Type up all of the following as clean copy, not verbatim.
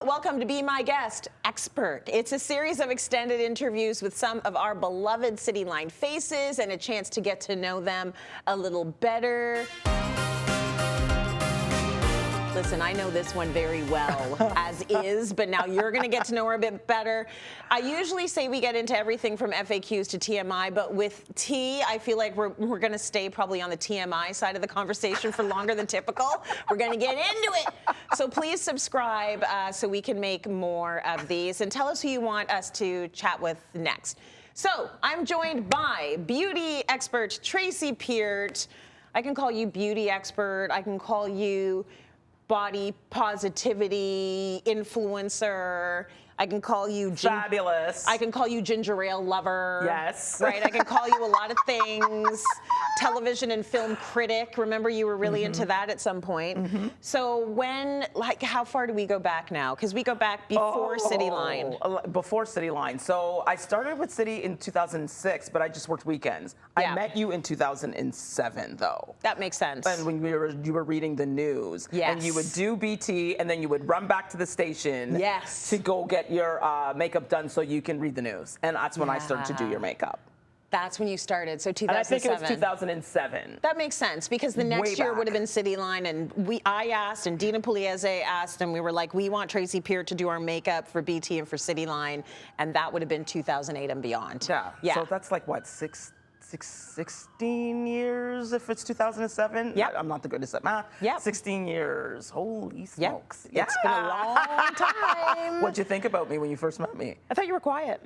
welcome to Be My Guest, Expert. It's a series of extended interviews with some of our beloved Cityline faces and a chance to get to know them a little better. Listen, I know this one very well, as is, but now you're going to get to know her a bit better. I usually say we get into everything from FAQs to TMI, but with T, I feel like we're going to stay probably on the TMI side of the conversation for longer than typical. We're going to get into it. So please subscribe so we can make more of these, and tell us who you want us to chat with next. So I'm joined by beauty expert Tracy Peart. I can call you beauty expert. I can call you body positivity influencer. I can call you fabulous. I can call you ginger ale lover. Yes. Right. I can call you a lot of things. Television and film critic. Remember, you were really into that at some point. So how far do we go back now? Because we go back before Cityline. Before Cityline. So I started with City in 2006, but I just worked weekends. Yeah. I met you in 2007, though. That makes sense. And when you were reading the news. Yes. And you would do BT, and then you would run back to the station. Yes. To go get your makeup done so you can read the news. And that's when I started to do your makeup. That's when you started, so 2007. And I think it was 2007. That makes sense, because the next year would have been Cityline, and I asked, and Dina Pugliese asked, and we were like, we want Tracy Peart to do our makeup for BT and for Cityline, and that would have been 2008 and beyond. Yeah. So that's like, what, 16 years if it's 2007? Yeah. I'm not the greatest at math. Yeah. 16 years. Holy smokes. Yep. It's been a long time. What'd you think about me when you first met me? I thought you were quiet.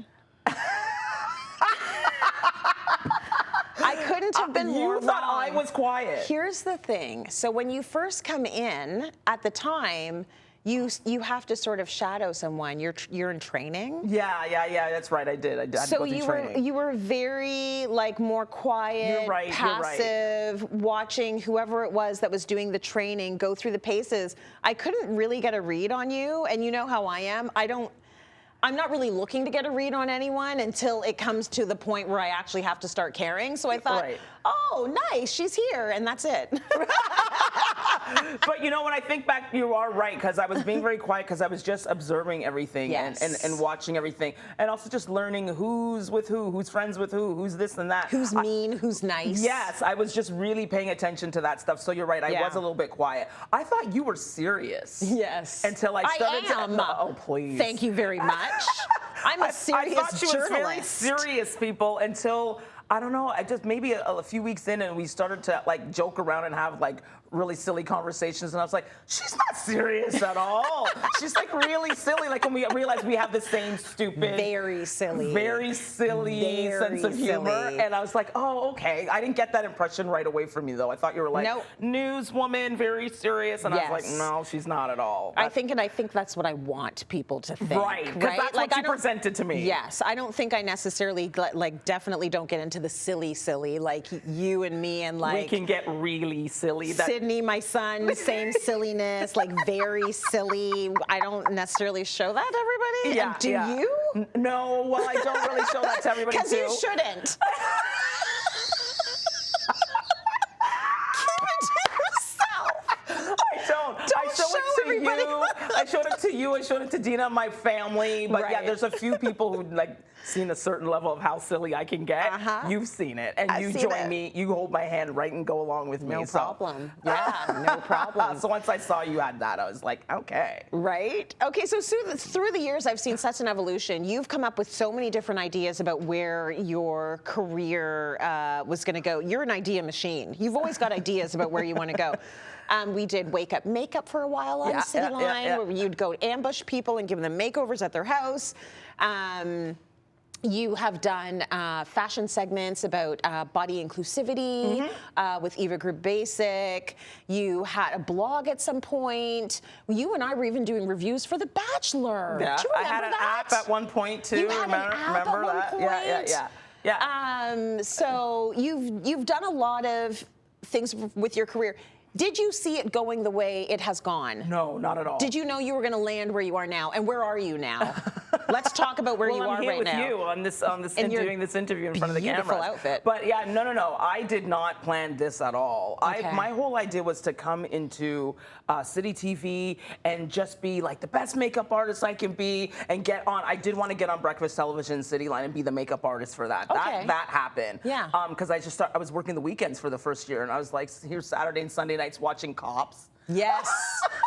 I couldn't have been more You thought wrong. I was quiet. Here's the thing. So when you first come in, at the time, you have to sort of shadow someone. You're in training. Yeah. That's right. I did. I had to go through training. You were very more quiet, passive, watching whoever it was that was doing the training go through the paces. I couldn't really get a read on you, and you know how I am. I'm not really looking to get a read on anyone until it comes to the point where I actually have to start caring. So I thought, oh, nice, she's here, and that's it. But when I think back, you are right, because I was being very quiet because I was just observing everything and watching everything, and also just learning who's with who's friends with who's this and that. Who's mean, who's nice. Yes, I was just really paying attention to that stuff. So you're right, I was a little bit quiet. I thought you were serious. Yes. Until I started to. Oh, please. Thank you very much. I'm a serious I thought she was very journalist. serious, people, until, I don't know, I just maybe a few weeks in, and we started to joke around and have really silly conversations, and I was like, she's not serious at all. She's really silly. When we realized we have the same stupid, very silly sense of humor, and I was like, oh, okay. I didn't get that impression right away from you, though. I thought you were newswoman, very serious, and I was like, no, she's not at all. I think that's what I want people to think. Right, because that's what you presented to me. Yes, I don't think I necessarily definitely don't get into the silly like you and me, and we can get really silly. Sydney, my son, same silliness, very silly. I don't necessarily show that to everybody. Yeah. Do you? No, well, I don't really show that to everybody too. Because you shouldn't. Keep it to yourself. I don't. I show it to you. I showed it to you. I showed it to Dina, my family. But yeah, there's a few people who seen a certain level of how silly I can get. You've seen it, and you join me. You hold my hand and go along with me. No problem. Yeah, no problem. So once I saw you had that, I was like, okay. Right. Okay. So through the years, I've seen such an evolution. You've come up with so many different ideas about where your career was going to go. You're an idea machine. You've always got ideas about where you want to go. We did Wake Up Makeup for a while on Cityline, where you'd go ambush people and give them makeovers at their house. You have done fashion segments about body inclusivity with Eva Group Basic. You had a blog at some point. You and I were even doing reviews for The Bachelor. Yeah, Do you remember I had an that? app at one point too. You had an app remember at that? one point? Yeah. So you've done a lot of things with your career. Did you see it going the way it has gone? No, not at all. Did you know you were going to land where you are now? And where are you now? Let's talk about where you I'm are here right with now. you on this and doing this interview in front of the camera. Beautiful outfit. But yeah, no. I did not plan this at all. Okay. My whole idea was to come into City TV and just be like the best makeup artist I can be, and get on. I did want to get on breakfast television, Cityline, and be the makeup artist for that. Okay. That happened. Yeah. Because I was working the weekends for the first year, and I was like here Saturday and Sunday nights watching Cops. Yes,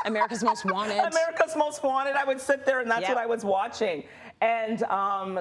America's Most Wanted. America's Most Wanted. I would sit there, and that's Yep. what I was watching. And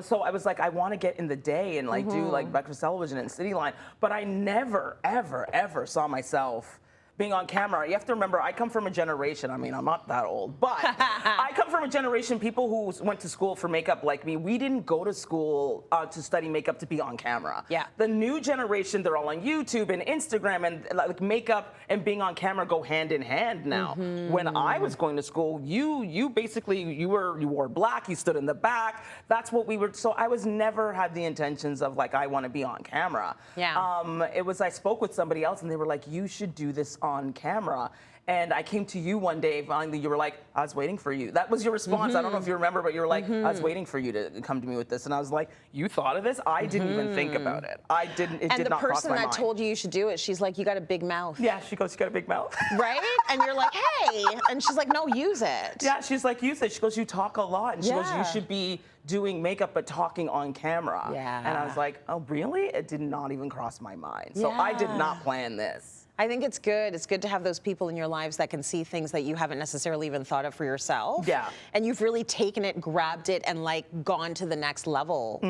so I was like, I want to get in the day and like do like breakfast television and Cityline, but I never, ever, ever saw myself being on camera. You have to remember, I come from a generation, I mean, I'm not that old, but I come from a generation, people who went to school for makeup like me, we didn't go to school to study makeup to be on camera. Yeah. The new generation, they're all on YouTube and Instagram, and like makeup and being on camera go hand in hand now. When I was going to school, you basically, you wore black, you stood in the back, that's what we were, so I was never had the intentions of like, I want to be on camera. Yeah. It was, I spoke with somebody else and they were like, you should do this on camera. And I came to you one day, finally, you were like, I was waiting for you. That was your response. I don't know if you remember, but you were like, I was waiting for you to come to me with this. And I was like, you thought of this? I didn't even think about it. It did not cross my mind. And the person that told you should do it, she's like, you got a big mouth. Yeah, she goes, you got a big mouth. Right? And you're like, hey. And she's like, no, use it. Yeah, she's like, use it. She goes, you talk a lot. And she goes, you should be doing makeup but talking on camera. Yeah. And I was like, oh, really? It did not even cross my mind. So I did not plan this. I think it's good. It's good to have those people in your lives that can see things that you haven't necessarily even thought of for yourself. Yeah. And you've really taken it, grabbed it, and like gone to the next level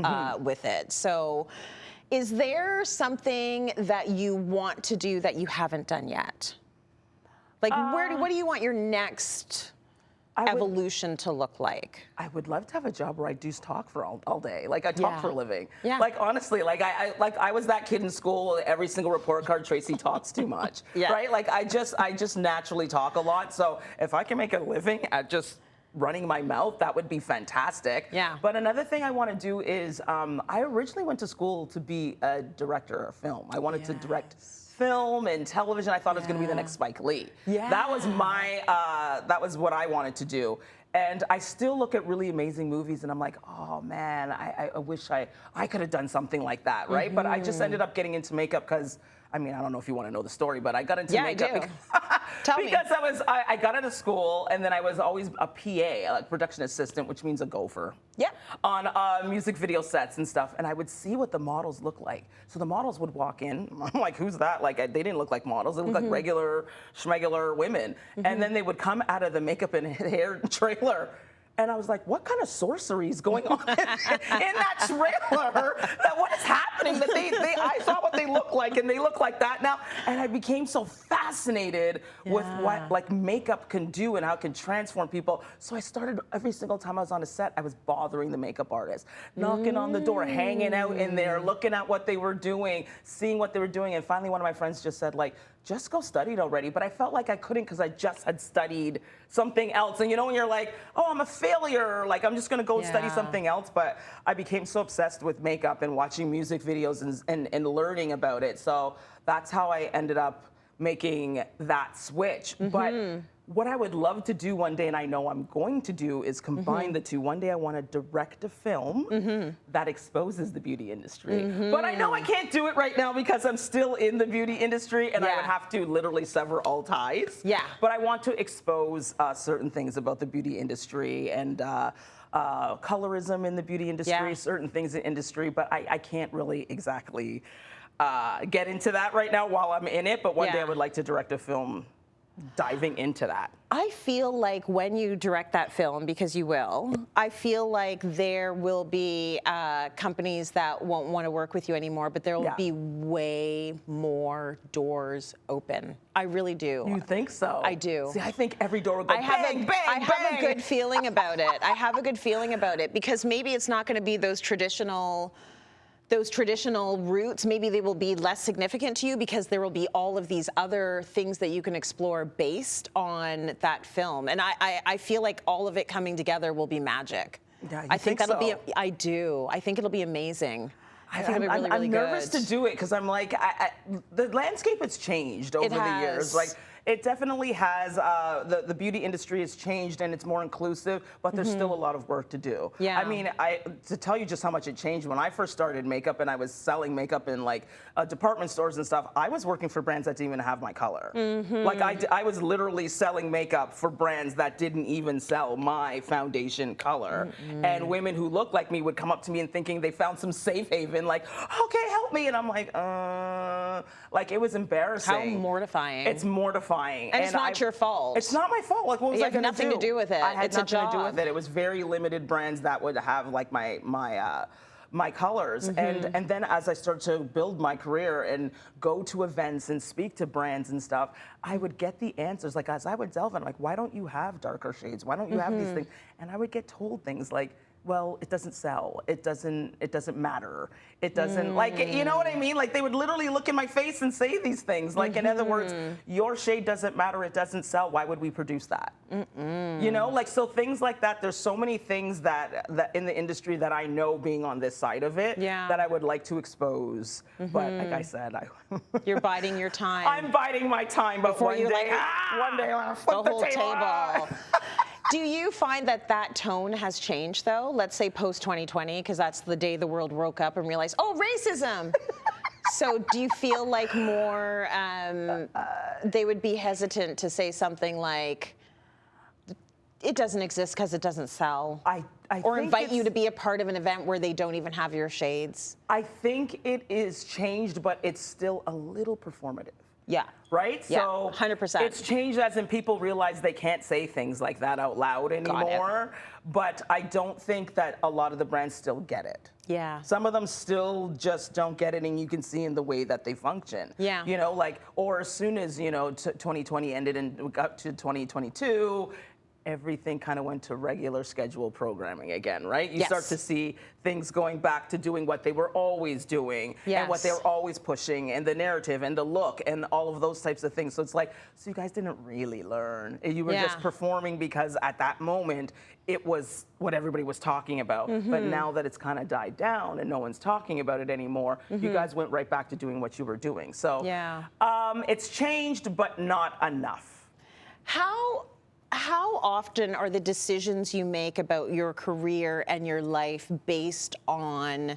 with it. So is there something that you want to do that you haven't done yet? Like what do you want your next evolution to look like? I would love to have a job where I do talk for all day. Like I talk for a living. Yeah. Like honestly, like I was that kid in school. Every single report card, Tracy talks too much. Yeah. Right? Like I just naturally talk a lot. So if I can make a living at just running my mouth, that would be fantastic. Yeah. But another thing I want to do is I originally went to school to be a director of film. I wanted to direct film and television. I thought it was going to be the next Spike Lee. Yeah. That was that was what I wanted to do. And I still look at really amazing movies and I'm like, oh man, I wish I could have done something like that, right? But I just ended up getting into makeup because, I mean, I don't know if you want to know the story, but I got into makeup I do. Tell me. because I got out of school and then I was always a PA, like production assistant, which means a gopher. Yep. On music video sets and stuff, and I would see what the models look like. So the models would walk in. I'm like, who's that? Like, they didn't look like models. They looked like regular, schmegular women. And then they would come out of the makeup and hair trailer. And I was like, what kind of sorcery is going on in that trailer? That what is happening? That I saw what they look like, and they look like that now. And I became so fascinated with what like makeup can do and how it can transform people. So I started every single time I was on a set, I was bothering the makeup artist, knocking on the door, hanging out in there, looking at what they were doing, seeing what they were doing. And finally, one of my friends just said, like, just go study it already. But I felt like I couldn't because I just had studied something else. And you know, when you're like, oh, I'm a failure, like I'm just gonna go study something else. But I became so obsessed with makeup and watching music videos and learning about it. So that's how I ended up making that switch. But what I would love to do one day, and I know I'm going to do, is combine the two. One day I want to direct a film that exposes the beauty industry. But I know I can't do it right now because I'm still in the beauty industry and I would have to literally sever all ties. Yeah. But I want to expose certain things about the beauty industry and colorism in the beauty industry, certain things in the industry, but I can't really exactly get into that right now while I'm in it. But one day I would like to direct a film diving into that. I feel like when you direct that film, because you will, I feel like there will be companies that won't want to work with you anymore, but there will be way more doors open. I really do. You think so? I do. See, I think every door will go I have a good feeling about it. I have a good feeling about it because maybe it's not going to be those traditional routes. Maybe they will be less significant to you because there will be all of these other things that you can explore based on that film. And I feel like all of it coming together will be magic. Yeah, I think that'll be, I do. I think it'll be amazing. I think it'll be really, really I'm nervous good. to do it because I'm like, the landscape has changed over the years. Like, It definitely has. The beauty industry has changed and it's more inclusive, but there's still a lot of work to do. Yeah. I mean, to tell you just how much it changed, when I first started makeup and I was selling makeup in like department stores and stuff, I was working for brands that didn't even have my color. Like I was literally selling makeup for brands that didn't even sell my foundation color. And women who looked like me would come up to me and thinking they found some safe haven, like, okay, help me. And I'm like it was embarrassing. How mortifying. It's mortifying. And it's not your fault. It's not my fault. Like, what was I going to do? You have nothing to do with it. I had it's nothing a job. to do with it. It was very limited brands that would have like my colors. And then as I started to build my career and go to events and speak to brands and stuff, I would get the answers. Like, as I would delve in, like, why don't you have darker shades? Why don't you have these things? And I would get told things like, well, it doesn't sell. It doesn't matter. It doesn't, like, you know what I mean? Like, they would literally look in my face and say these things. Like, in other words, your shade doesn't matter. It doesn't sell. Why would we produce that? You know, like, so things like that. There's so many things that in the industry that I know, being on this side of it, that I would like to expose. But like I said, you're biding your time. I'm biding my time, but one day I want to flip the table. Do you find that tone has changed, though? Let's say post-2020, because that's the day the world woke up and realized, oh, racism. So do you feel like more they would be hesitant to say something like, it doesn't exist because it doesn't sell? Or invite you to be a part of an event where they don't even have your shades? I think it is changed, but it's still a little performative. Yeah. Right? Yeah, So 100%. It's changed as in people realize they can't say things like that out loud anymore. But I don't think that a lot of the brands still get it. Yeah. Some of them still just don't get it, and you can see in the way that they function. Yeah. You know, like, or as soon as, 2020 ended and we got to 2022, everything kind of went to regular scheduled programming again, right? You start to see things going back to doing what they were always doing and what they were always pushing, and the narrative and the look and all of those types of things. So it's like, so you guys didn't really learn. You were just performing because at that moment it was what everybody was talking about. But now that it's kind of died down and no one's talking about it anymore, you guys went right back to doing what you were doing. So it's changed, but not enough. How often are the decisions you make about your career and your life based on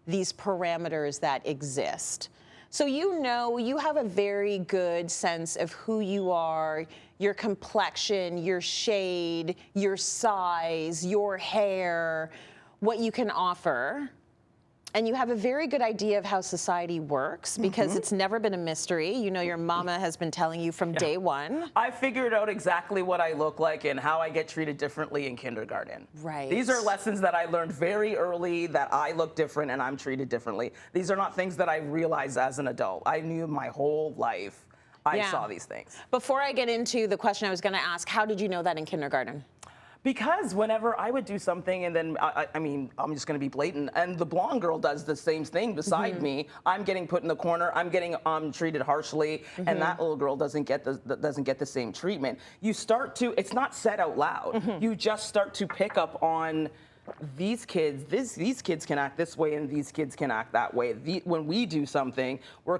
these parameters that exist? So you have a very good sense of who you are, your complexion, your shade, your size, your hair, what you can offer. And you have a very good idea of how society works because it's never been a mystery. You know, your mama has been telling you from day one. I figured out exactly what I look like and how I get treated differently in kindergarten. Right. These are lessons that I learned very early, that I look different and I'm treated differently. These are not things that I realized as an adult. I knew my whole life I saw these things. Before I get into the question I was going to ask, how did you know that in kindergarten? Because whenever I would do something, and then, I mean, I'm just going to be blatant, and the blonde girl does the same thing beside me, I'm getting put in the corner, I'm getting treated harshly, and that little girl doesn't get the same treatment. You start to, it's not said out loud, you just start to pick up on these kids can act this way and these kids can act that way. When we do something, we're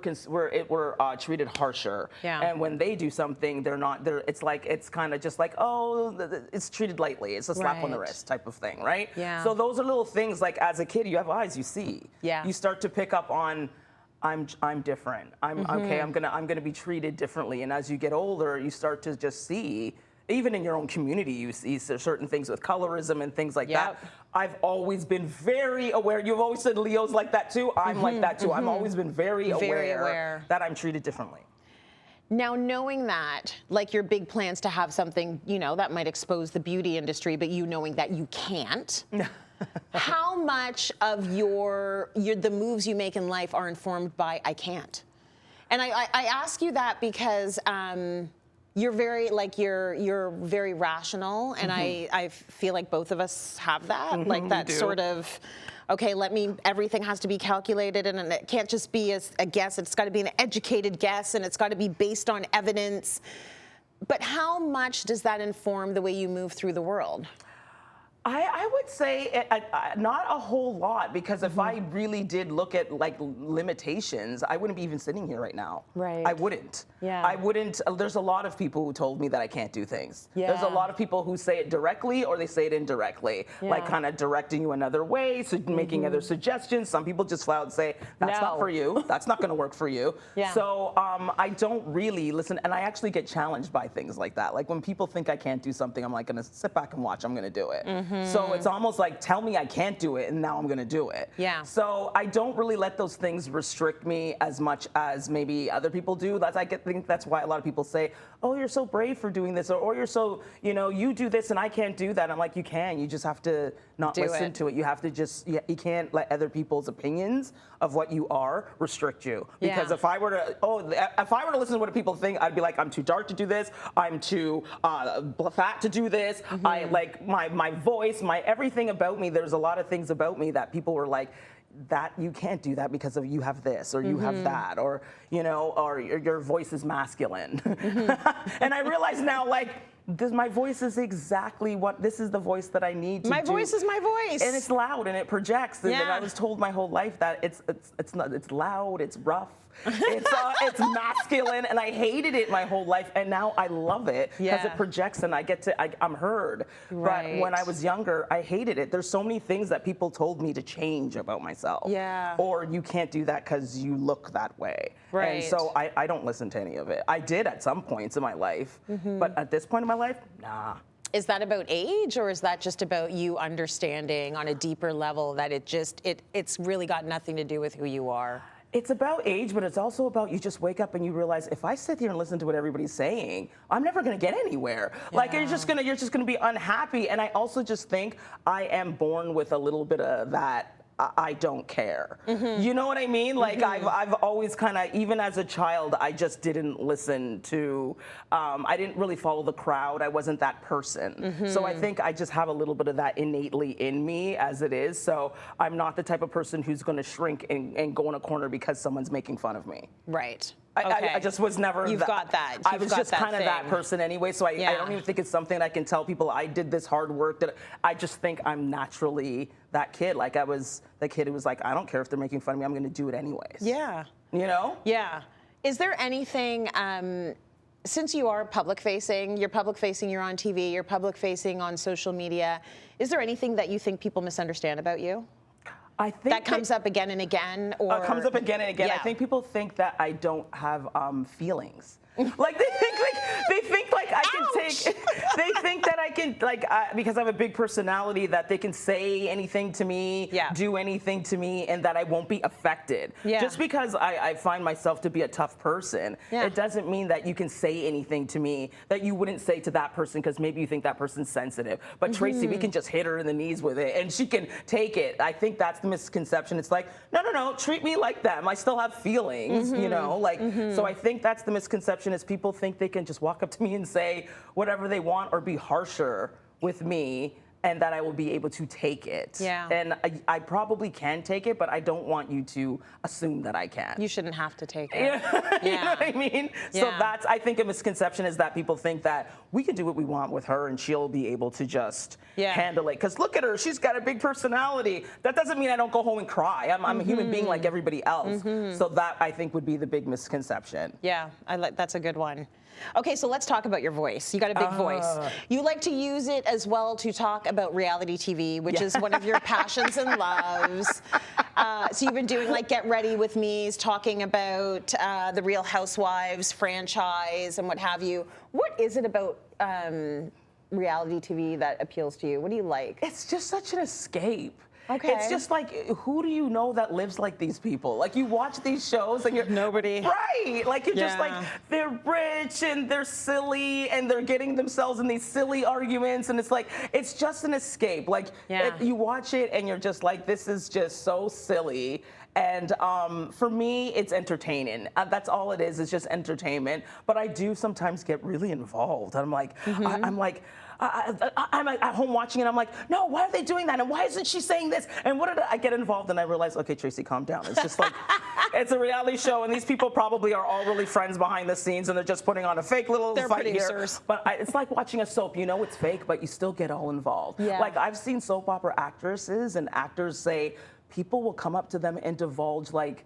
treated harsher. Yeah. And when they do something, it's kind of just like, oh, it's treated lightly. It's a slap on the wrist type of thing, right? Yeah. So those are little things, like, as a kid, you have eyes, you see. Yeah. You start to pick up on, I'm different. Okay, I'm gonna be treated differently. And as you get older, you start to just see, even in your own community, you see certain things with colorism and things like that. I've always been very aware. You've always said Leo's like that too. I'm like that too. I've always been very aware that I'm treated differently. Now, knowing that, like your big plans to have something, that might expose the beauty industry, but knowing that you can't, how much of the moves you make in life are informed by I can't? And I ask you that because you're very you're very rational, and I feel like both of us have that, like that sort of, okay, everything has to be calculated, and it can't just be a guess. It's got to be an educated guess, and it's got to be based on evidence. But how much does that inform the way you move through the world? I would say not a whole lot, because if I really did look at like limitations, I wouldn't be even sitting here right now. Right. I wouldn't. Yeah. I wouldn't. There's a lot of people who told me that I can't do things. Yeah. There's a lot of people who say it directly or they say it indirectly, like kind of directing you another way, so making other suggestions. Some people just flat out say, that's not for you. That's not going to work for you. Yeah. So I don't really listen, and I actually get challenged by things like that. Like when people think I can't do something, I'm like going to sit back and watch. I'm going to do it. So it's almost like, tell me I can't do it, and now I'm going to do it. Yeah. So I don't really let those things restrict me as much as maybe other people do. Think that's why a lot of people say, oh, you're so brave for doing this, or you're so, you do this and I can't do that. I'm like, you can. You just have to not listen to it. You have to just, you can't let other people's opinions of what you are restrict you. Because if I were to listen to what people think, I'd be like, I'm too dark to do this. I'm too fat to do this. I like my voice, my everything about me. There's a lot of things about me that people were like, that you can't do that because of you have this or you have that, or or your voice is masculine. And I realize now, like, my voice is exactly this is the voice that I need to do. My voice is my voice. And it's loud and it projects. And I was told my whole life that it's loud, it's rough, it's masculine, and I hated it my whole life. And now I love it because it projects and I'm heard. Right. But when I was younger, I hated it. There's so many things that people told me to change about myself. Yeah. Or you can't do that because you look that way. Right. And so I don't listen to any of it. I did at some points in my life, but at this point in my life, nah. Is that about age, or is that just about you understanding on a deeper level that it's really got nothing to do with who you are? It's about age, but it's also about you just wake up and you realize, if I sit here and listen to what everybody's saying, I'm never going to get anywhere. Like you're just going to be unhappy. And I also just think I am born with a little bit of that. I don't care. You know what I mean? Like I've always kind of, even as a child, I just didn't listen to, I didn't really follow the crowd. I wasn't that person. So I think I just have a little bit of that innately in me as it is. So I'm not the type of person who's going to shrink and go in a corner because someone's making fun of me. Right. I just was never. You've got that. I was just kind of that person anyway. So I don't even think it's something I can tell people. I did this hard work. That I just think I'm naturally that kid. Like I was the kid who was like, I don't care if they're making fun of me. I'm going to do it anyways. Yeah. Yeah. Is there anything? Since you are public facing, you're on TV, you're public facing on social media. Is there anything that you think people misunderstand about you? I think that comes up again and again, or comes up again and again. Yeah. I think people think that I don't have feelings. Like they think like I can take. They think that I can because I have a big personality that they can say anything to me, do anything to me, and that I won't be affected. Yeah. Just because I find myself to be a tough person, it doesn't mean that you can say anything to me that you wouldn't say to that person because maybe you think that person's sensitive. But Tracy, we can just hit her in the knees with it, and she can take it. I think that's the misconception. It's like, no, treat me like them. I still have feelings, So I think that's the misconception. Is people think they can just walk up to me and say whatever they want or be harsher with me, and that I will be able to take it. Yeah. And I probably can take it, but I don't want you to assume that I can. You shouldn't have to take it. You know what I mean? Yeah. So that's, I think, a misconception is that people think that we can do what we want with her and she'll be able to just handle it. Because look at her, she's got a big personality. That doesn't mean I don't go home and cry. I'm a human being like everybody else. So that, I think, would be the big misconception. Yeah, that's a good one. Okay, so let's talk about your voice. You got a big voice. You like to use it as well to talk about reality TV, which is one of your passions and loves. So you've been doing like Get Ready With Me's, talking about the Real Housewives franchise and what have you. What is it about reality TV that appeals to you? What do you like? It's just such an escape. Okay. It's just like, who do you know that lives like these people? Like, you watch these shows and you're... Nobody. Right. Like, you're just like, they're rich and they're silly and they're getting themselves in these silly arguments. And it's like, it's just an escape. Like, you watch it and you're just like, this is just so silly. And for me, it's entertaining. That's all it is just entertainment. But I do sometimes get really involved. I'm like, I'm at home watching it. I'm like, no, why are they doing that? And why isn't she saying this? And I get involved and I realize, okay, Tracy, calm down. It's just like, It's a reality show, and these people probably are all really friends behind the scenes, and they're just putting on a fake little fight producers. here. But it's like watching a soap. You know it's fake, but you still get all involved. Yeah. Like I've seen soap opera actresses and actors say people will come up to them and divulge like,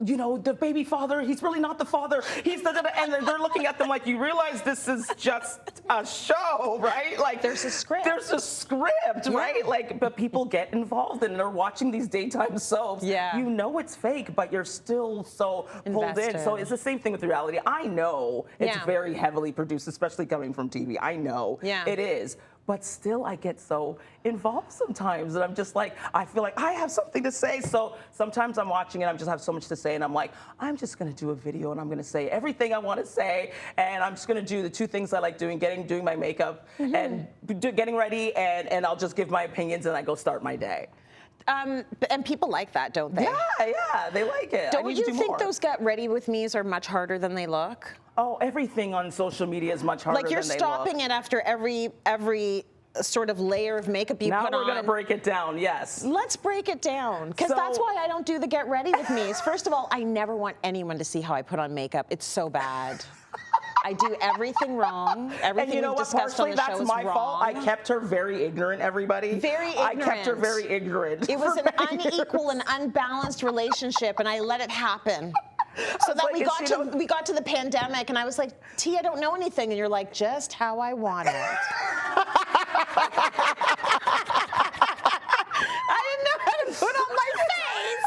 you know, the baby father, he's really not the father. He's the, and they're looking at them like, you realize this is just a show, right? Like there's a script. There's a script, right? Like, but people get involved and they're watching these daytime soaps. Yeah. You know it's fake, but you're still so pulled in. So it's the same thing with reality. I know it's very heavily produced, especially coming from TV. I know it is. But still, I get so involved sometimes, and I'm just like, I feel like I have something to say. So sometimes I'm watching and I just have so much to say, and I'm like, I'm just gonna do a video and I'm gonna say everything I want to say, and I'm just gonna do the two things I like doing: doing my makeup and getting ready, and I'll just give my opinions and I go start my day. And people like that, don't they? Yeah, they like it. Don't you think those get ready with me's are much harder than they look? Oh, everything on social media is much harder than they look. Like you're stopping it after every sort of layer of makeup you put on. Now we're gonna break it down, yes. Let's break it down, because that's why I don't do the get ready with me's. First of all, I never want anyone to see how I put on makeup. It's so bad. I do everything wrong. Everything we've discussed on the show is wrong. That's my fault. I kept her very ignorant, everybody. Very ignorant. I kept her very ignorant. It was an unequal and unbalanced relationship, and I let it happen. So that we got to the pandemic, and I was like, T, I don't know anything. And you're like, just how I want it. I didn't know how to put on my face.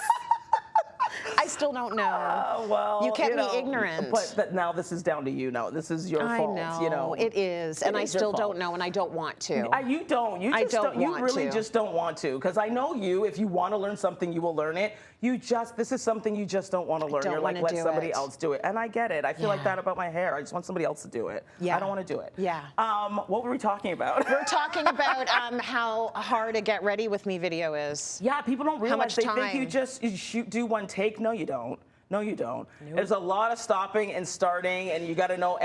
I still don't know. Well, you kept me ignorant. But now this is down to you. Now this is your fault. I know. You know, it is, and I still don't know, and I don't want to. You don't. You really just don't want to, because I know you. If you want to learn something, you will learn it. This is something you just don't want to learn. You're like, let somebody else do it, and I get it. I feel like that about my hair. I just want somebody else to do it. I don't want to do it. What were we talking about? We're talking about how hard a get ready with me video is. Yeah, people don't realize. How much time? They think you do one take. No, you don't. No, you don't. Nope. There's a lot of stopping and starting, and you got to know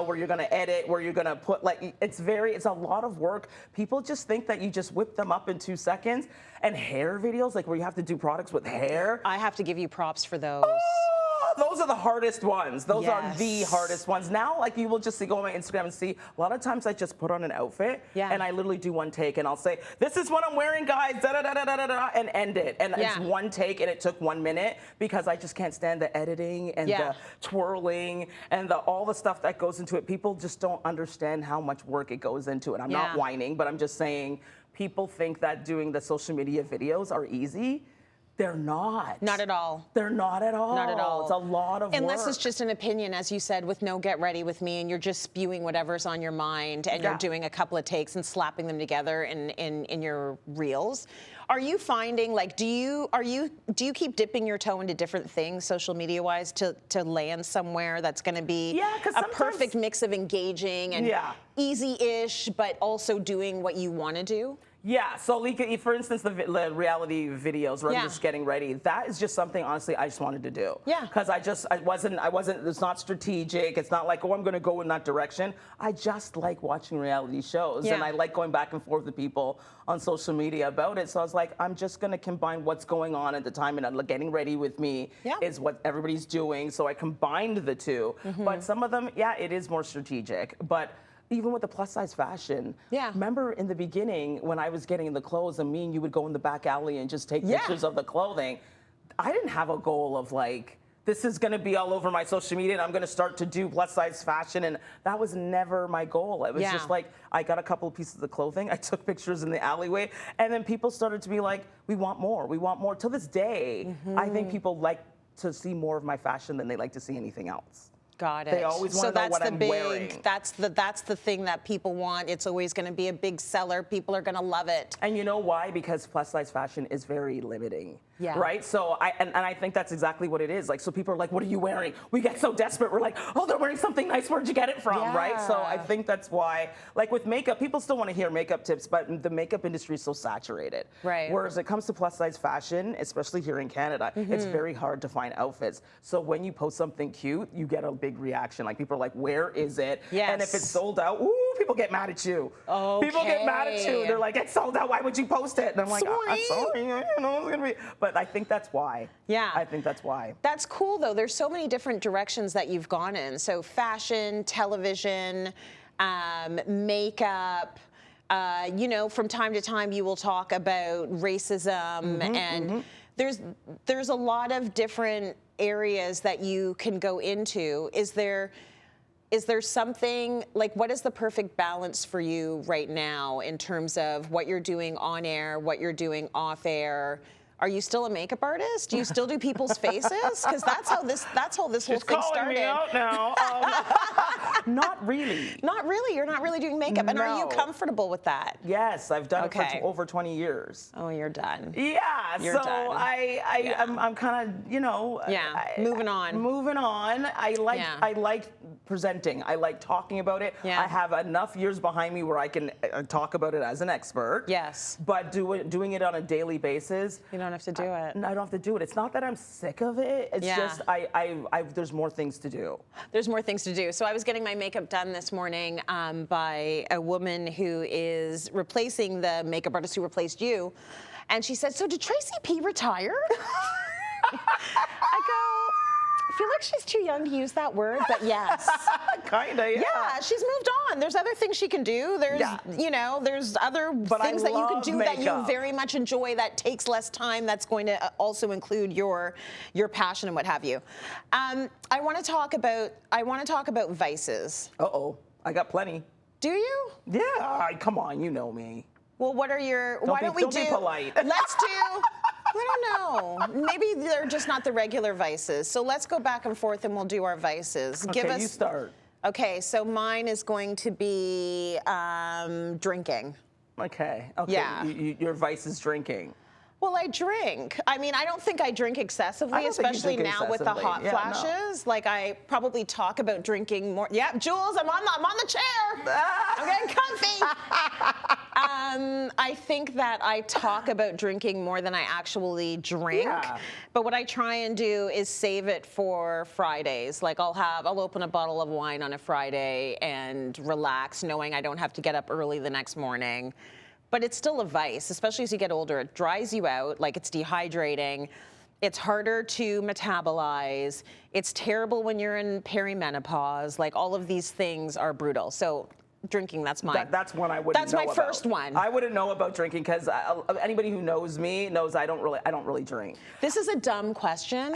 where you're going to edit, where you're going to put, like, it's a lot of work. People just think that you just whip them up in 2 seconds. And hair videos, like where you have to do products with hair. I have to give you props for those. Those are the hardest ones. Those are the hardest ones. Now, like, you will just go on my Instagram and see, a lot of times I just put on an outfit and I literally do one take and I'll say, this is what I'm wearing, guys, da-da-da-da-da-da, and end it. And it's one take and it took 1 minute because I just can't stand the editing and the twirling and all the stuff that goes into it. People just don't understand how much work it goes into it. I'm not whining, but I'm just saying people think that doing the social media videos are easy. They're not. Not at all. They're not at all. Not at all. It's a lot of work. Unless it's just an opinion, as you said, with no get ready with me, and you're just spewing whatever's on your mind, and you're doing a couple of takes and slapping them together in your reels. Are you finding, like, do you keep dipping your toe into different things, social media wise, to land somewhere that's going to be a perfect mix of engaging and easy-ish, but also doing what you want to do? Yeah, so like, for instance, the reality videos where I'm just getting ready, that is just something, honestly, I just wanted to do. Yeah. Because it's not strategic. It's not like, oh, I'm going to go in that direction. I just like watching reality shows. And I like going back and forth with people on social media about it. So I was like, I'm just going to combine what's going on at the time, and getting ready with me is what everybody's doing. So I combined the two. But some of them, it is more strategic. But even with the plus size fashion, remember in the beginning when I was getting the clothes and me and you would go in the back alley and just take pictures of the clothing, I didn't have a goal of like, this is going to be all over my social media and I'm going to start to do plus size fashion, and that was never my goal. It was just like, I got a couple of pieces of clothing, I took pictures in the alleyway, and then people started to be like, we want more, we want more. Till this day, I think people like to see more of my fashion than they like to see anything else. Got it. They always want to know what I'm wearing. That's the thing that people want. It's always going to be a big seller. People are going to love it. And you know why? Because plus size fashion is very limiting. Yeah. Right? So I think that's exactly what it is. Like, so people are like, what are you wearing? We get so desperate. We're like, oh, they're wearing something nice. Where'd you get it from? Right? So I think that's why, like with makeup, people still want to hear makeup tips, but the makeup industry is so saturated. Right. Whereas it comes to plus size fashion, especially here in Canada, it's very hard to find outfits. So when you post something cute, you get a big big reaction. Like people are like, where is it? Yes. And if it's sold out, ooh, people get mad at you. Okay. People get mad at you. They're like, it's sold out. Why would you post it? And I'm like, I'm Sorry. sorry. You know, it's gonna be. But I think that's why. Yeah. I think that's why. That's cool, though. There's so many different directions that you've gone in. So fashion, television, makeup. You know, from time to time, you will talk about racism, and there's a lot of different areas that you can go into. Is there something, like, what is the perfect balance for you right now in terms of what you're doing on air, what you're doing off air? Are you still a makeup artist? Do you still do people's faces? Because that's how this whole thing started. She's calling me out now. Not really. Not really. You're not really doing makeup. And are you No. comfortable with that? Yes, I've done it Okay. for over 20 years. Oh, you're done. Yeah, You're so done. I'm kind of, you know, Moving on. Moving on. I like presenting. I like talking about it. Yeah. I have enough years behind me where I can talk about it as an expert. Yes. But doing it on a daily basis, You don't have to do it. I don't have to do it. It's not that I'm sick of it. It's Yeah. just there's more things to do. There's more things to do. So I was getting my makeup done this morning by a woman who is replacing the makeup artist who replaced you. And she said, so did Tracy Peart retire? I go, I feel like she's too young to use that word, but yes. Kinda, yeah. Yeah, she's moved on. There's other things she can do. There's, Yeah. you know, there's other But I things that you can love do that you makeup. very much enjoy that takes less time. That's going to also include your passion and what have you. I want to talk about vices. Uh-oh, I got plenty. Do you? Yeah, come on, you know me. Well, what are your? Don't be polite. Let's do. I don't know. Maybe they're just not the regular vices. So let's go back and forth and we'll do our vices. Okay, you start. Okay, so mine is going to be drinking. Okay. Yeah. Your vice is drinking. Well, I drink. I mean, I don't think I drink excessively, I don't think you especially drink now with the excessively. hot Yeah, no. flashes. Like, I probably talk about drinking more. Yeah, Jules, I'm on the chair. I'm getting comfy. I think that I talk about drinking more than I actually drink. Yeah. But what I try and do is save it for Fridays. Like, I'll open a bottle of wine on a Friday and relax, knowing I don't have to get up early the next morning. But it's still a vice, especially as you get older. It dries you out, like it's dehydrating. It's harder to metabolize. It's terrible when you're in perimenopause. Like, all of these things are brutal. So drinking, that's mine. That's one I wouldn't know That's my about. first one. I wouldn't know about drinking because anybody who knows me knows I don't really drink. This is a dumb question,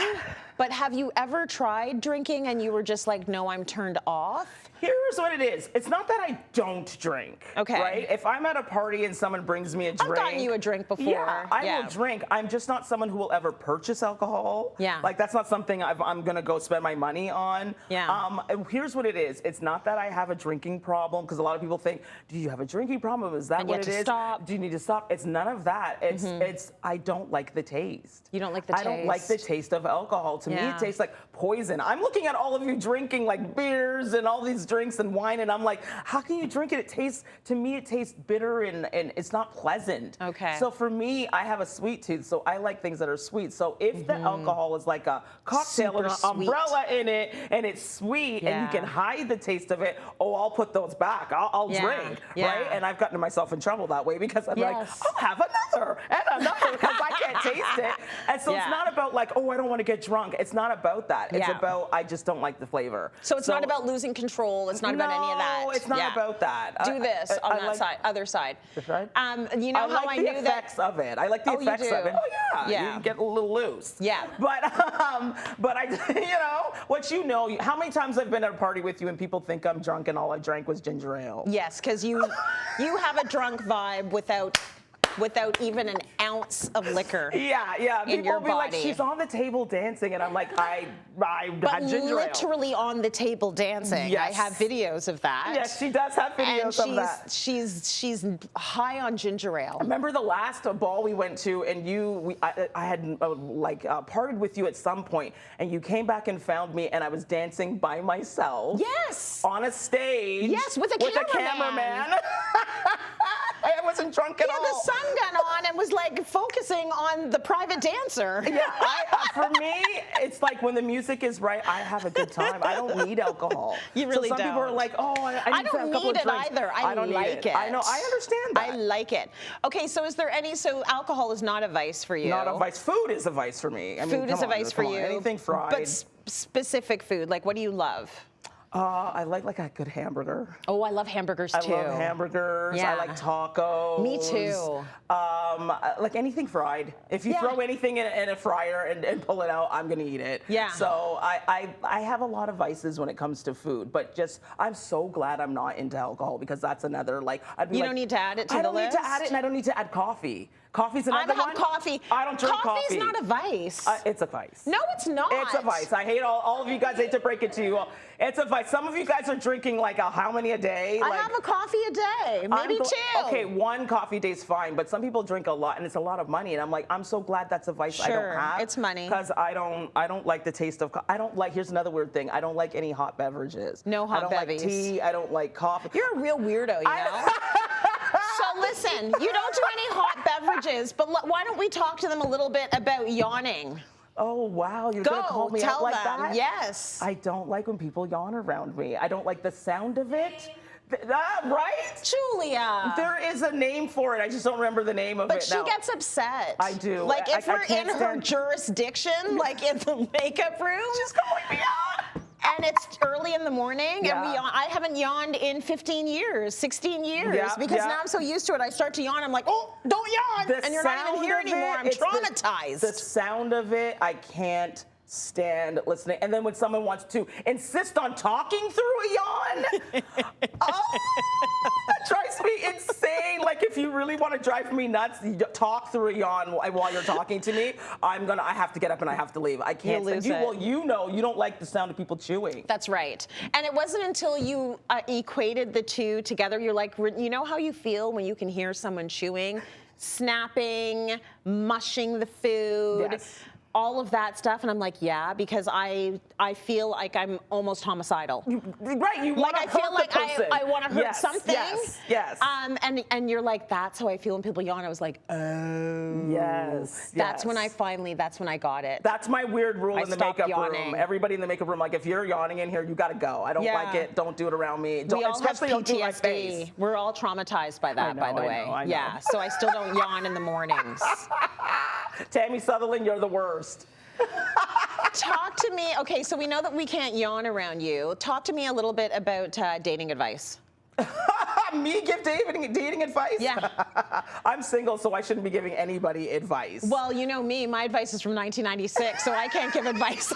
but have you ever tried drinking and you were just like, no, I'm turned off? Here's what it is. It's not that I don't drink. Okay. Right? If I'm at a party and someone brings me a drink. I've gotten you a drink before. Yeah, I will drink. I'm just not someone who will ever purchase alcohol. Yeah. Like, that's not something I'm going to go spend my money on. Yeah. Here's what it is. It's not that I have a drinking problem, because a lot of people think, do you have a drinking problem? Is that And what you have it to is? stop. Do you need to stop? It's none of that. It's I don't like the taste. You don't like the taste. I don't like the taste of alcohol. To me, Yeah. it tastes like poison. I'm looking at all of you drinking like beers and all these drinks and wine, and I'm like, how can you drink it? To me, it tastes bitter and it's not pleasant. Okay. So for me, I have a sweet tooth, so I like things that are sweet. So if the alcohol is like a cocktail Super with an sweet. umbrella in it and it's sweet and you Yeah. can hide the taste of it, I'll put those back. I'll Yeah. drink, Yeah. right? And I've gotten myself in trouble that way because I'm like, Yes. I'll have another and another because I can't taste it. And so Yeah. it's not about like, oh, I don't want to get drunk. It's not about that. It's Yeah. about I just don't like the flavor. So it's not about losing control. It's not about any of that. No, it's not Yeah. about that. Do this on I that like- side, other side. This side? You know I how like I the knew effects that. of it. I like the Oh, you effects do? of it. Oh yeah. Yeah. You get a little loose. Yeah. But I, what you know, how many times I've been at a party with you and people think I'm drunk and all I drank was ginger ale. Yes, because you have a drunk vibe without even an ounce of liquor. Yeah. In People your will be like, body. she's on the table dancing, and I'm like, I But had ginger ale. literally on the table dancing. Yes. I have videos of that. Yes, she does have videos of that. And she's high on ginger ale. Remember the last ball we went to, and I had partied with you at some point, and you came back and found me, and I was dancing by myself. Yes. On a stage. Yes, with a cameraman. It was wasn't drunk at all. He had the sun gun on and was like focusing on the private dancer. Yeah, for me, it's like when the music is right, I have a good time. I don't need alcohol. You really so some people are don't. like, oh, I need to have a couple of drinks. Either. I don't like need it. I know. I understand that. I like it. Okay, so is there any? So alcohol is not a vice for you. Not a vice. Food is a vice for me. I mean, food is a vice for you. Anything fried. But specific food, like what do you love? I like a good hamburger. Oh, I love hamburgers too. I love hamburgers. Yeah. I like tacos. Me too. Like anything fried. If you throw anything in a fryer and pull it out, I'm gonna eat it. Yeah. So I have a lot of vices when it comes to food, but just I'm so glad I'm not into alcohol because that's another like. You don't need to add it to the list. I don't need to add it, and I don't need to add coffee. Coffee's another one. I have coffee. I don't drink coffee. Coffee's not a vice. It's a vice. No, it's not. It's a vice. I hate all of you guys. I hate to break it to you. It's a vice. Some of you guys are drinking like how many a day? I have a coffee a day, maybe two. Okay, one coffee day is fine, but some people drink a lot, and it's a lot of money. And I'm like, I'm so glad that's a vice I don't have. It's money. Because I don't like the taste of. I don't like. Here's another weird thing. I don't like any hot beverages. No hot bevies. I don't like tea. I don't like coffee. You're a real weirdo, you know. So listen, you don't do any hot beverages, but why don't we talk to them a little bit about yawning? Oh, wow, you're going to call me out like that? Yes. I don't like when people yawn around me. I don't like the sound of it. Right? Julia. There is a name for it. I just don't remember the name of it now. But she gets upset. I do. Like if we're in her jurisdiction, like in the makeup room. She's calling me out. And it's early in the morning, and I haven't yawned in 15 years, 16 years, because now I'm so used to it. I start to yawn. I'm like, oh, don't yawn, and you're not even here anymore. I'm traumatized. The sound of it, I can't stand listening. And then when someone wants to insist on talking through a yawn, it drives me insane. Like if you really want to drive me nuts, you talk through a yawn while you're talking to me. I have to get up and I have to leave. I can't. Well, you know, you don't like the sound of people chewing. That's right. And it wasn't until you equated the two together. You're like, you know how you feel when you can hear someone chewing, snapping, mushing the food. Yes. All of that stuff, and I'm like, yeah, because I feel like I'm almost homicidal. Right, you want to hurt I feel like the person. I want to hurt something. Yes. And you're like, that's how I feel when people yawn. I was like, oh. Yes. That's when I got it. That's my weird rule in the makeup yawning. room. Everybody in the makeup room, like, if you're yawning in here, you got to go. I don't like it. Don't do it around me. Especially don't do it in my face. We're all traumatized by that, by the way. I know. Yeah. So I still don't yawn in the mornings. Tammy Sutherland, you're the worst. Talk to me. Okay, so we know that we can't yawn around you. Talk to me a little bit about dating advice. Me give dating advice? Yeah. I'm single, so I shouldn't be giving anybody advice. Well, you know me. My advice is from 1996, so I can't give advice.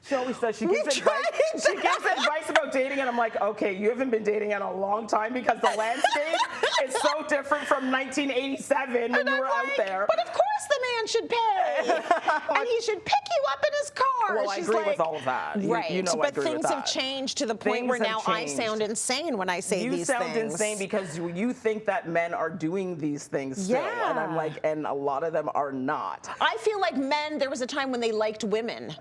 She always says she gives advice. She gives advice about dating, and I'm like, okay, you haven't been dating in a long time because the landscape is so different from 1987 when you were out there. But of course the man should pay, and he should pick you up in his car. Well, I agree with all of that. Right, you know but things have changed to the point where now I sound insane when I say these things. You sound insane because you think that men are doing these things still, and I'm like, and a lot of them are not. I feel like men, there was a time when they liked women.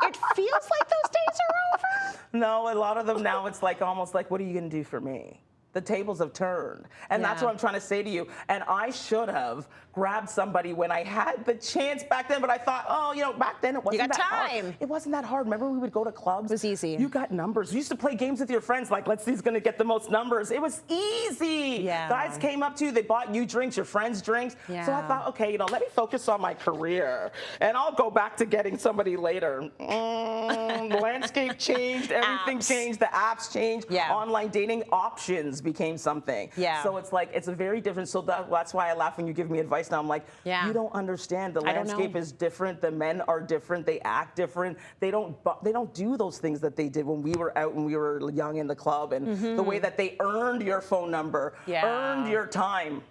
It feels like those days are over. No, a lot of them now it's like almost like, what are you going to do for me? The tables have turned. And that's what I'm trying to say to you. And I should have grabbed somebody when I had the chance back then, but I thought, oh, you know, back then it wasn't that hard. It wasn't that hard. Remember we would go to clubs? It was easy. You got numbers. You used to play games with your friends, like, let's see who's going to get the most numbers. It was easy. Yeah. Guys came up to you, they bought you drinks, your friends drinks. Yeah. So I thought, okay, you know, let me focus on my career, and I'll go back to getting somebody later. The landscape changed, everything changed, the apps changed, online dating options became something. Yeah. So it's like, it's a very different, so that's why I laugh when you give me advice now. I'm like, you don't understand. The landscape is different. The men are different. They act different. They don't do those things that they did when we were out and we were young in the club, and the way that they earned your phone number, earned your time.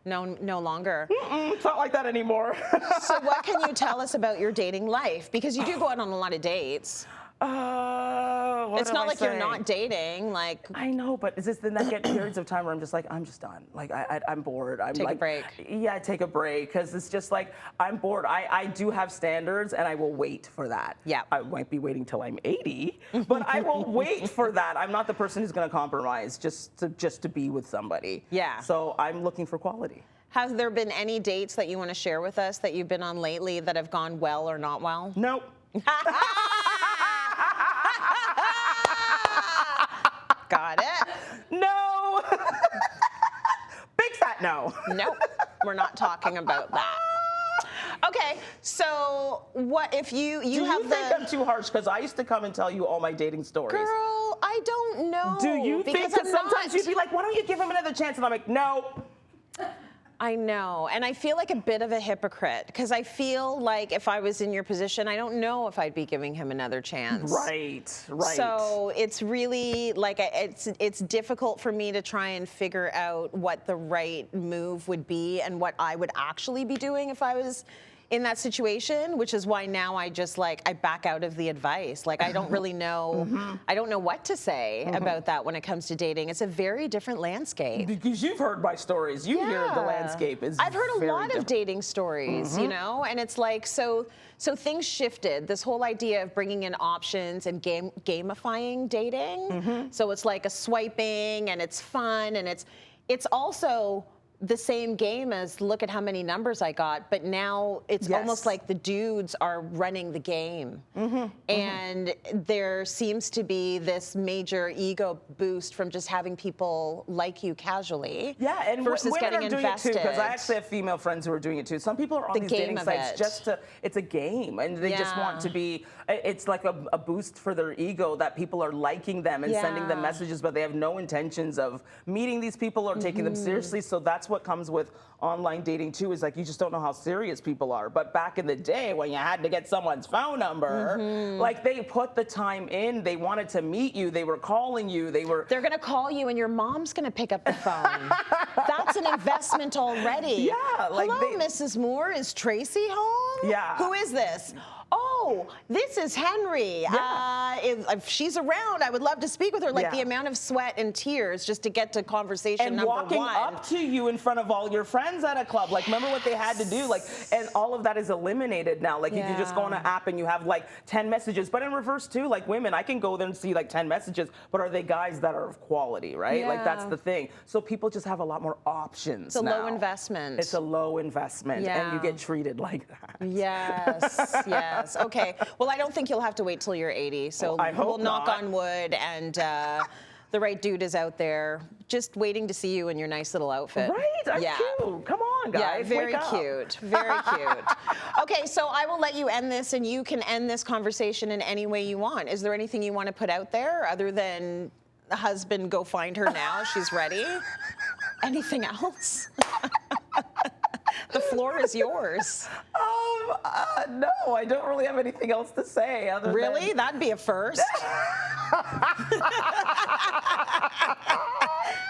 No longer. It's not like that anymore. So what can you tell us about your dating life? Because you do go out on a lot of dates. It's not like you're not dating. Like, I know, but is this then I get periods of time where I'm just like, I'm just done. Like I'm bored. I'm take like, a break. Yeah, take a break because it's just like I'm bored. I do have standards and I will wait for that. Yeah. I might be waiting till I'm 80, but I will wait for that. I'm not the person who's going to compromise just to be with somebody. Yeah. So I'm looking for quality. Has there been any dates that you want to share with us that you've been on lately that have gone well or not well? Nope. Got it. No. Big fat no. Nope. We're not talking about that. Okay, so what if you Do you think I'm too harsh? Because I used to come and tell you all my dating stories. Girl, I don't know. Do you think? Because Because sometimes you'd be like, why don't you give him another chance? And I'm like, no. I know, and I feel like a bit of a hypocrite because I feel like if I was in your position, I don't know if I'd be giving him another chance. Right. So it's really like it's difficult for me to try and figure out what the right move would be and what I would actually be doing if I was in that situation, which is why now I just I back out of the advice. Like I don't really know, I don't know what to say about that when it comes to dating. It's a very different landscape. Because you've heard my stories. You hear the landscape is I've heard a very lot different. of dating stories, you know, and it's like, so things shifted. This whole idea of bringing in options and gamifying dating. So it's like a swiping and it's fun and it's also the same game as look at how many numbers I got, but now it's almost like the dudes are running the game. And there seems to be this major ego boost from just having people like you casually. Yeah, and versus women getting are doing invested. it too, because I actually have female friends who are doing it too. Some people are on The these game dating of sites it. just to, it's a game, and they just want to be, it's like a boost for their ego that people are liking them and sending them messages, but they have no intentions of meeting these people or taking them seriously. So that's what comes with online dating too, is like you just don't know how serious people are. But back in the day when you had to get someone's phone number, like they put the time in, they wanted to meet you, they were calling you, They're gonna call you and your mom's gonna pick up the phone. That's an investment already. Yeah, like hello, Mrs. Moore, is Tracy home? Yeah. Who is this? Oh, this is Henry. Yeah. If she's around, I would love to speak with her. Like the amount of sweat and tears just to get to conversation and number walking one. up to you in front of all your friends at a club. Like, remember what they had to do? Like, and all of that is eliminated now. Like, you can just go on an app and you have like 10 messages. But in reverse too, like women, I can go there and see like 10 messages, but are they guys that are of quality, right? Like, that's the thing. So people just have a lot more options. It's a low investment. It's a low investment, and you get treated like that. Yes, yes. Okay. Well, I don't think you'll have to wait till you're 80. So I hope we'll knock not. on wood, and the right dude is out there just waiting to see you in your nice little outfit. Right? I'm cute. Come on, guys. Yeah, very Wake up. cute. Very cute. Okay, so I will let you end this, and you can end this conversation in any way you want. Is there anything you want to put out there other than the husband, go find her now, she's ready? Anything else? The floor is yours. No, I don't really have anything else to say other Really? than... That'd be a first.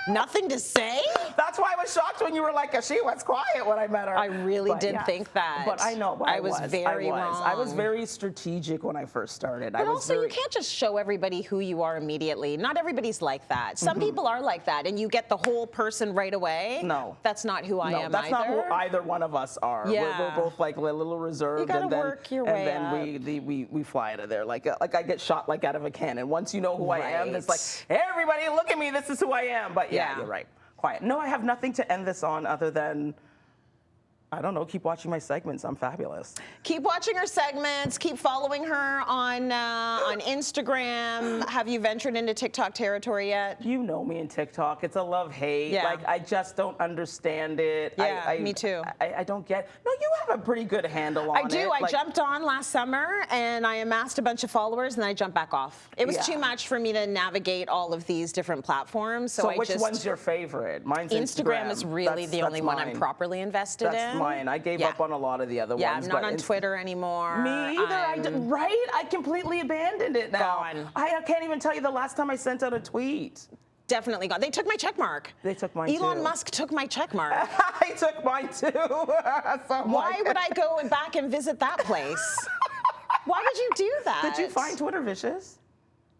Nothing to say? That's why I was shocked when you were like, she was quiet when I met her. I really did think that. But I know, but I was very wrong. I was very strategic when I first started. But also, you can't just show everybody who you are immediately. Not everybody's like that. Some people are like that, and you get the whole person right away. No. That's not who I am that's either. not who either one of us are. Yeah. We're both like a little reserved. You gotta and then, work your way and then we fly out of there. Like I get shot like out of a cannon. Once you know who I am, it's like, hey, everybody, look at me. This is who I am. But yeah, you're right. Quiet. No, I have nothing to end this on other than, I don't know, keep watching my segments. I'm fabulous. Keep watching her segments. Keep following her on Instagram. Have you ventured into TikTok territory yet? You know me in TikTok. It's a love-hate. Yeah. Like, I just don't understand it. Yeah, me too. I don't get... No, you have a pretty good handle on it. I do. I jumped on last summer, and I amassed a bunch of followers, and then I jumped back off. It was too much for me to navigate all of these different platforms. So which one's your favorite? Mine's Instagram is really the only one I'm properly invested in. That's mine. I gave up on a lot of the other ones. Yeah, I'm not on Twitter anymore. Me either. Right? I completely abandoned it now. Gone. I can't even tell you the last time I sent out a tweet. Definitely gone. They took my check mark. They took mine too. Elon Musk took my check mark. I took mine too. Why would I go back and visit that place? Why did you do that? Did you find Twitter vicious?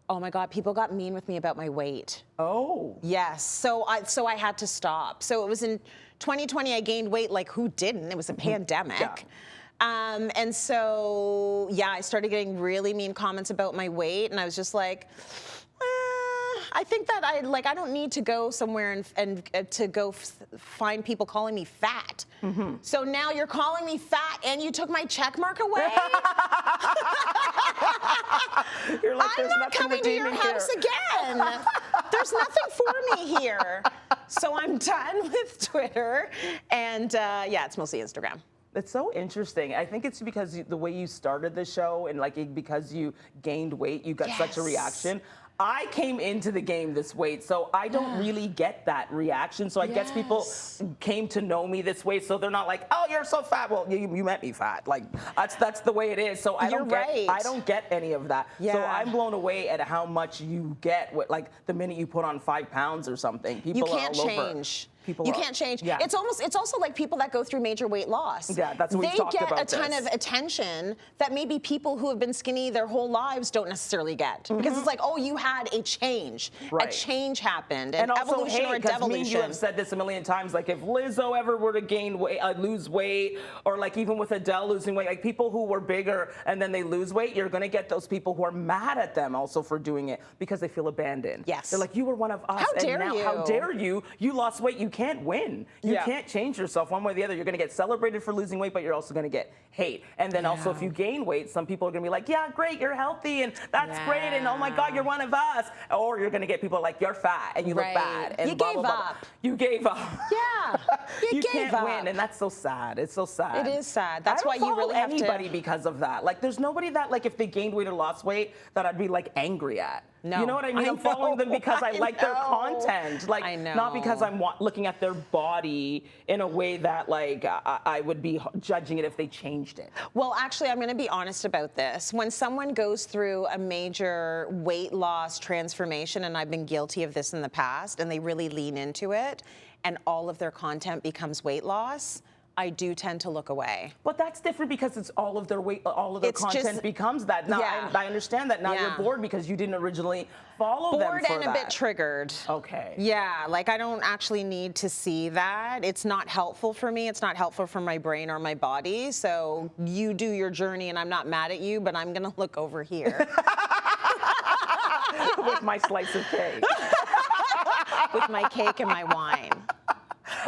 Oh my God, people got mean with me about my weight. Oh. Yes, so I had to stop. So it was in 2020 I gained weight, like who didn't? It was a pandemic. Yeah. And so, yeah, I started getting really mean comments about my weight, and I was just like, I think that I don't need to go somewhere and to go find people calling me fat. So now you're calling me fat and you took my check mark away? You're like, I'm not coming to your house again. There's nothing for me here. So I'm done with Twitter, and yeah, it's mostly Instagram. It's so interesting. I think it's because the way you started the show and because you gained weight, you got such a reaction. I came into the game this weight, so I don't really get that reaction. So I guess people came to know me this way, so they're not like, "Oh, you're so fat." Well, you met me fat. Like that's the way it is. So I don't get any of that. Yeah. So I'm blown away at how much you get. Like the minute you put on 5 pounds or something, people you can't are all change. People you can't change. Yeah. It's also like people that go through major weight loss. Yeah, that's what we talked about. They get a ton of attention that maybe people who have been skinny their whole lives don't necessarily get. Because it's like, oh, you had a change. Right. A change happened. And also, evolution or a because me and you devolution. have said this a million times, like if Lizzo ever were to gain weight, lose weight, or like even with Adele losing weight, like people who were bigger and then they lose weight, you're gonna get those people who are mad at them also for doing it because they feel abandoned. Yes. They're like, you were one of us. How dare you? How dare you? You lost weight. You can't win. You can't change yourself one way or the other. You're going to get celebrated for losing weight, but you're also going to get hate. And then also if you gain weight, some people are going to be like, yeah, great, you're healthy, and that's great, and oh my God, you're one of us. Or you're going to get people like, you're fat, and you look bad. And you blah, gave blah, blah, blah. up. You gave up. Yeah. You gave can't up. win, and that's so sad. It's so sad. It is sad. That's why I don't you really follow have to. anybody because of that. Like, there's nobody that, like, if they gained weight or lost weight, that I'd be, like, angry at. No. You know what I mean? I'm following them because I like their content. Like, I know. not because I'm looking at their body in a way that, like, I would be judging it if they changed it. Well, actually, I'm going to be honest about this. When someone goes through a major weight loss transformation, and I've been guilty of this in the past, and they really lean into it, and all of their content becomes weight loss, I do tend to look away. But that's different because it's all of their weight, all of their content becomes that. Now, I understand that. Now you're bored because you didn't originally follow them for that. Bored and a bit triggered. Okay. Yeah, like I don't actually need to see that. It's not helpful for me. It's not helpful for my brain or my body. So you do your journey, and I'm not mad at you, but I'm going to look over here. With my slice of cake. With my cake and my wine.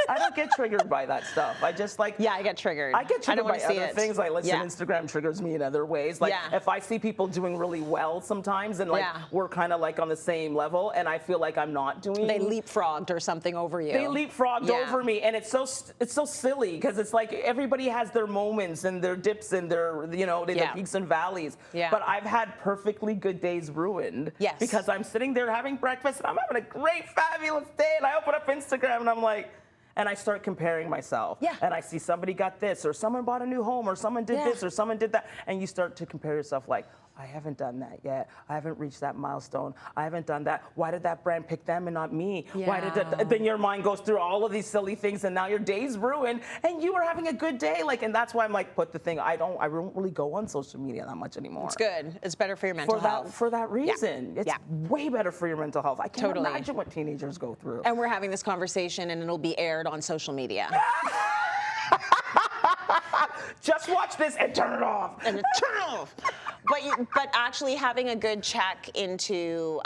I don't get triggered by that stuff. I just like. Yeah, I get triggered. I get triggered by other things. Like, listen, Yeah. Instagram triggers me in other ways. Like, if I see people doing really well sometimes, and like we're kind of like on the same level, and I feel like I'm not doing. They leapfrogged or something over you. They leapfrogged over me, and it's so silly because it's like everybody has their moments and their dips and their their peaks and valleys. Yeah. But I've had perfectly good days ruined. Yes. Because I'm sitting there having breakfast and I'm having a great, fabulous day, and I open up Instagram and I'm like. And I start comparing myself. Yeah. And I see somebody got this, or someone bought a new home, or someone did this, or someone did that. And you start to compare yourself like, I haven't done that yet. I haven't reached that milestone. I haven't done that. Why did that brand pick them and not me? Yeah. Why did that? Then your mind goes through all of these silly things, and now your day's ruined, and you were having a good day. Like, and that's why I'm like, put the thing. I don't really go on social media that much anymore. It's good. It's better for your mental health. For that reason. It's way better for your mental health. I can't imagine what teenagers go through. And we're having this conversation, and it'll be aired on social media. Just watch this and turn it off. And turn it off. But actually having a good check into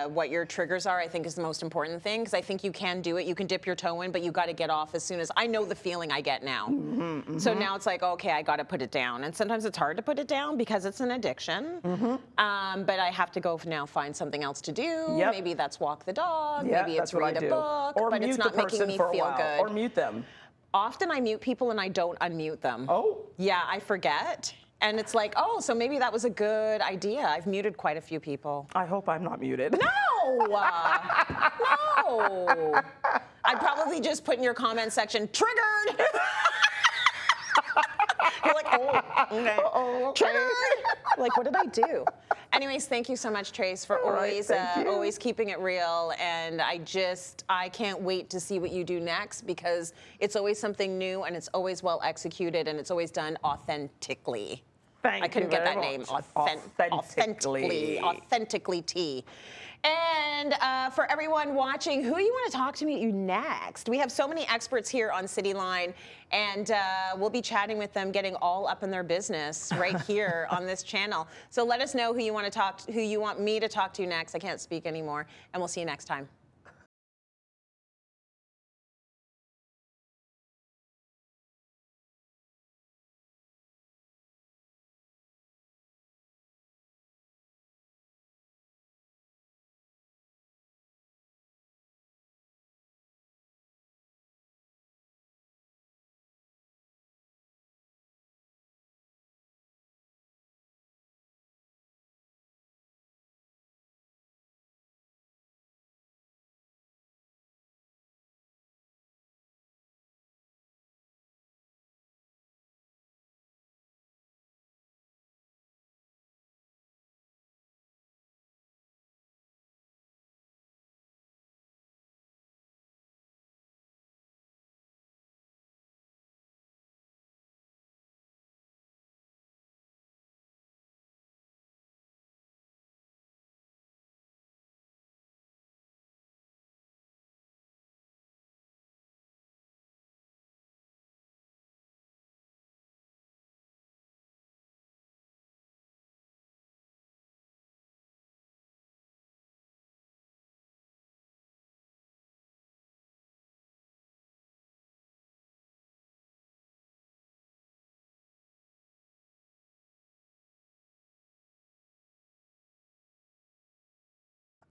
what your triggers are, I think, is the most important thing, because I think you can do it. You can dip your toe in, but you got to get off as soon as. I know the feeling I get now. So now it's like, okay, I got to put it down. And sometimes it's hard to put it down because it's an addiction. But I have to go now find something else to do. Maybe that's walk the dog. Maybe it's read a book. Or but mute it's not the person making me for a feel while. good. Or mute them. Often I mute people and I don't unmute them. Oh. Yeah, I forget. And it's like, oh, so maybe that was a good idea. I've muted quite a few people. I hope I'm not muted. No! No! I'd probably just put in your comment section, triggered! You're like, oh, okay. Triggered! Like, what did I do? Anyways, thank you so much, Trace, for always keeping it real. And I can't wait to see what you do next, because it's always something new, and it's always well executed, and it's always done authentically. I couldn't get that name. Authentically. Authentically T. And for everyone watching, who do you want to talk to meet you next? We have so many experts here on Cityline, and we'll be chatting with them, getting all up in their business right here on this channel. So let us know who you want to talk to, who you want me to talk to next. I can't speak anymore, and we'll see you next time.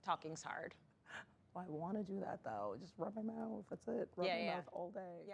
Talking's hard. I want to do that though. Just rub my mouth. That's it. Rub my mouth all day.